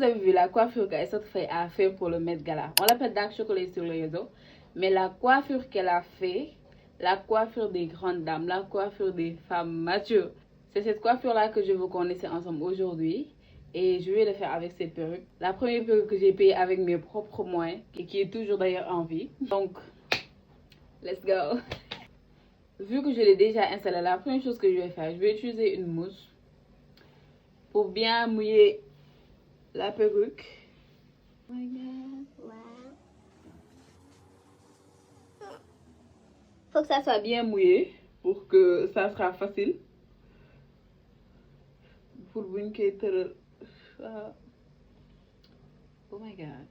vous avez vu la coiffure qu'Aïssatou Faye a fait pour le Met Gala. On l'appelle Dark Chocolate sur les réseaux. Mais la coiffure qu'elle a fait, la coiffure des grandes dames, la coiffure des femmes matures. C'est cette coiffure-là que je veux qu'on essaie ensemble aujourd'hui. Et je vais le faire avec cette perruque. La première perruque que j'ai payée avec mes propres moyens. Et qui est toujours d'ailleurs en vie. Donc, let's go. Vu que je l'ai déjà installé, la première chose que je vais faire, je vais utiliser une mousse pour bien mouiller la perruque. Oh my God. Wow. Faut que ça soit bien mouillé pour que ça sera facile. Pour buñ koy tëral. Oh my God.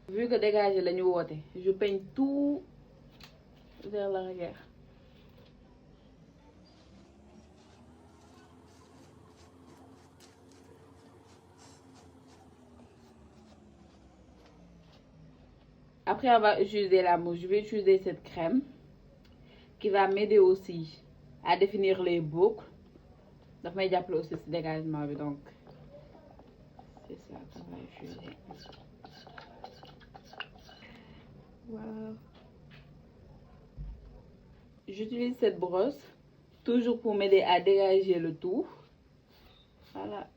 Vu que dégager la ñu woote, je peigne tout vers l'arrière. Après avoir utilisé la mousse, je vais utiliser cette crème qui va m'aider aussi à définir les boucles. Donc, je vais appeler aussi ce dégagement. Donc, c'est ça qu'on va utiliser. Wow. J'utilise cette brosse toujours pour m'aider à dégager le tout. Voilà.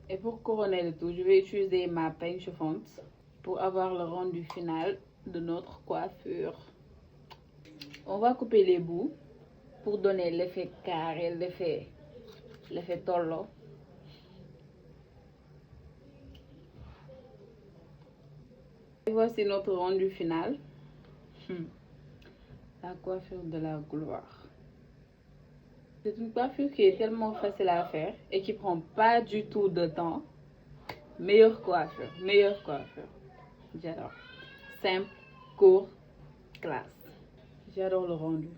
Et pour couronner le tout, je vais utiliser ma peigne chauffante pour avoir le rendu final de notre coiffure. On va couper les bouts pour donner l'effet carré, l'effet tolo. Et voici notre rendu final. La coiffure de la gloire. C'est une coiffure qui est tellement facile à faire et qui prend pas du tout de temps. Meilleure coiffure, meilleure coiffure. J'adore. Simple, court, classe. J'adore le rendu.